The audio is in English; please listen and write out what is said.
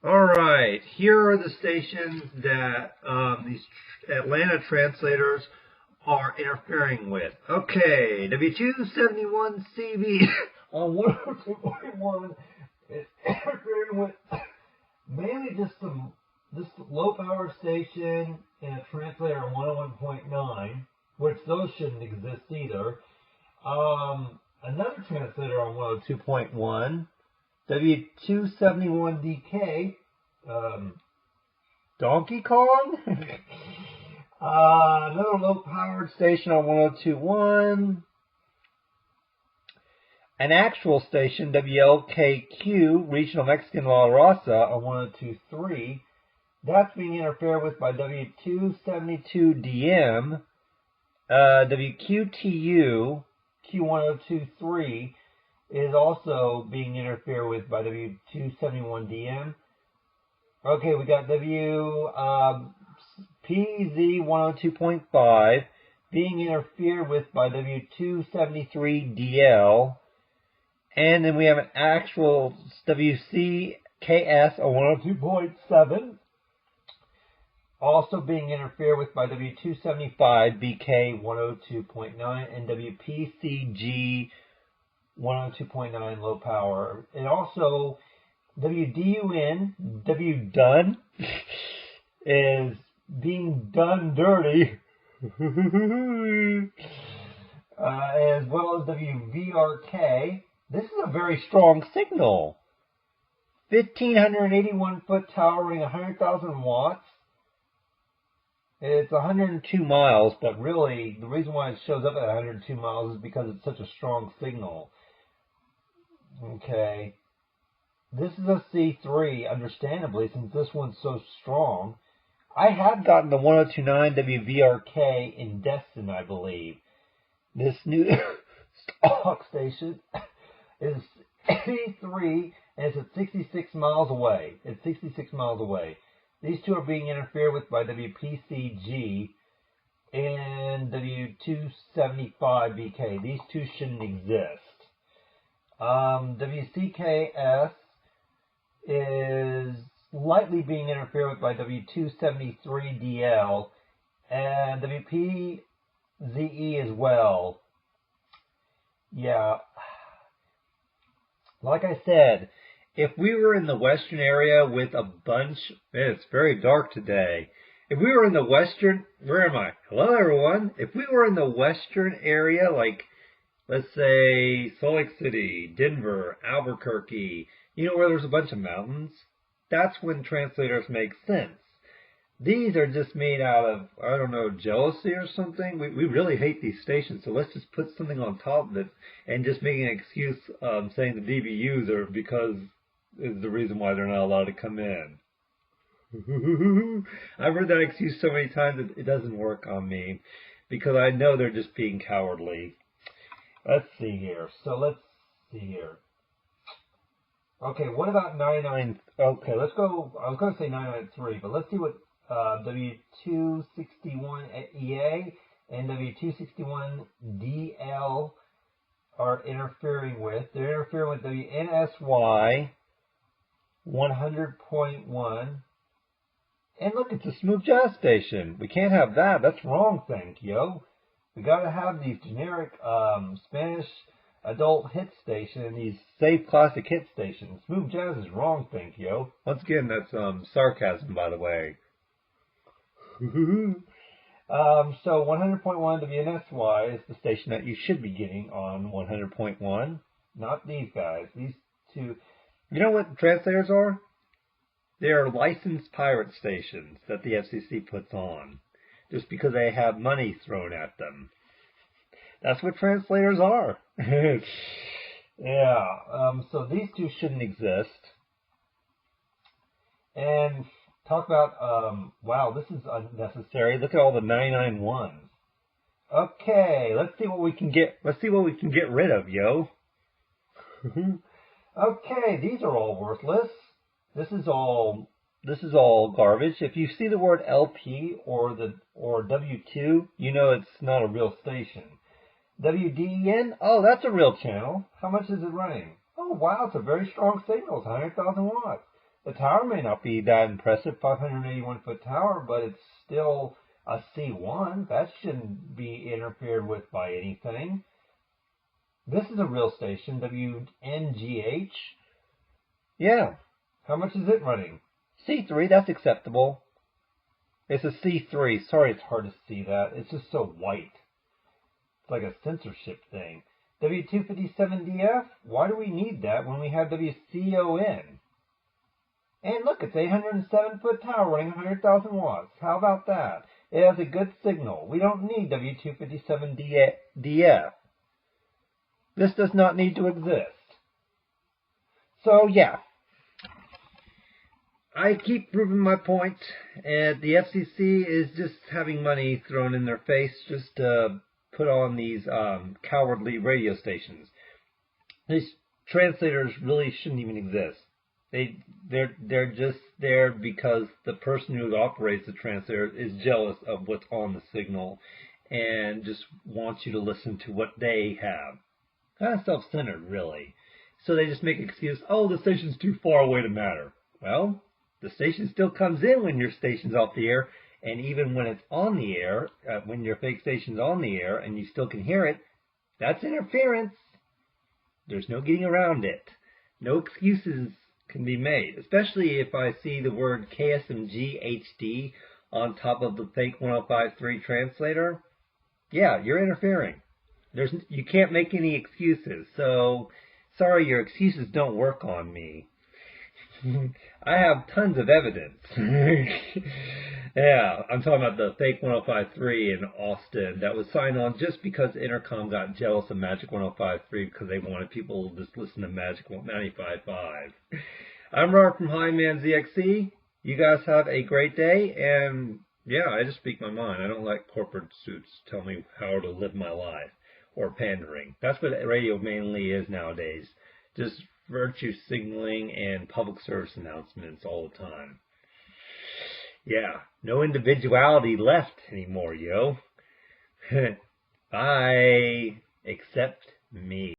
Alright, here are the stations that these Atlanta translators are interfering with. Okay, W271CV on 102.1 is interfering with mainly just this low power station and a translator on 101.9, which those shouldn't exist either. Another translator on 102.1, W271DK, Donkey Kong. Another low-powered station on 102.1. An actual station, WLKQ, Regional Mexican La Raza on 102.3. That's being interfered with by W272DM. WQTU, Q1023, is also being interfered with by W271DM. Okay, we got PZ102.5 being interfered with by W273DL. And then we have an actual WCKS on 102.7. Also being interfered with by W275BK 102.9 and WPCG 102.9 low power. And also WDUN, WDone, is being done dirty. As well as WVRK. This is a very strong signal. 1,581 foot towering 100,000 watts. It's 102 miles, but really the reason why it shows up at 102 miles is because it's such a strong signal. Okay. This is a C3, understandably, since this one's so strong. I have gotten the 102.9 WVRK in Destin, I believe. This new stock station is 83, and it's at 66 miles away. It's 66 miles away. These two are being interfered with by WPCG and W275BK. These two shouldn't exist. WCKS is lightly being interfered with by W273DL and WPZE as well. Yeah. Like I said, if we were in the western area with a bunch, it's very dark today. If we were in the western, where am I? Hello everyone. If we were in the western area, like, let's say, Salt Lake City, Denver, Albuquerque, you know, where there's a bunch of mountains, that's when translators make sense. These are just made out of, I don't know, jealousy or something. We really hate these stations, so let's just put something on top of it and just make an excuse saying the DBUs are because is the reason why they're not allowed to come in. I've heard that excuse so many times that it doesn't work on me because I know they're just being cowardly. Let's see here. So let's see here. Okay, what about 99? Okay, let's go. I was going to say 993, but let's see what W261EA and W261DL are interfering with. They're interfering with WNSY 100.1. And look, it's a smooth jazz station. We can't have that. That's wrong, thank you. We got to have these generic Spanish adult hit stations and these safe classic hit stations. Smooth jazz is wrong, thank you. Once again, that's sarcasm, by the way. So 100.1 WNSY is the station that you should be getting on 100.1. Not these guys. These two. You know what translators are? They are licensed pirate stations that the FCC puts on just because they have money thrown at them. That's what translators are. Yeah. So these two shouldn't exist. And talk about, wow, this is unnecessary. Look at all the 991s. Okay, let's see what we can get. Let's see what we can get rid of, yo. Okay, these are all worthless. This is all garbage. If you see the word LP or W2, you know it's not a real station. WDEN, oh, that's a real channel. How much is it running? Oh, wow, it's a very strong signal. It's 100,000 watts. The tower may not be that impressive, 581-foot tower, but it's still a C1. That shouldn't be interfered with by anything. This is a real station, WNGH. Yeah. How much is it running? C3, that's acceptable. It's a C3. Sorry, it's hard to see that. It's just so white. It's like a censorship thing. W257DF? Why do we need that when we have WCON? And look, it's 807-foot tower running 100,000 watts. How about that? It has a good signal. We don't need W257DF. This does not need to exist. So, yeah. I keep proving my point, and the FCC is just having money thrown in their face just to put on these cowardly radio stations. These translators really shouldn't even exist. They're just there because the person who operates the translator is jealous of what's on the signal and just wants you to listen to what they have. Kind of self-centered, really. So they just make an excuse, oh, the station's too far away to matter. Well, the station still comes in when your station's off the air, and even when it's on the air, when your fake station's on the air and you still can hear it, that's interference. There's no getting around it. No excuses can be made, especially if I see the word KSMG HD on top of the fake 105.3 translator. Yeah, you're interfering. You can't make any excuses, so sorry, your excuses don't work on me. I have tons of evidence. Yeah, I'm talking about the fake 105.3 in Austin that was signed on just because Intercom got jealous of Magic 105.3 because they wanted people to just listen to Magic 95.5. I'm Robert from Highman ZXC. You guys have a great day, and yeah, I just speak my mind. I don't let corporate suits tell me how to live my life or pandering. That's what radio mainly is nowadays. Just virtue signaling and public service announcements all the time. Yeah, no individuality left anymore, yo. Bye. Except me.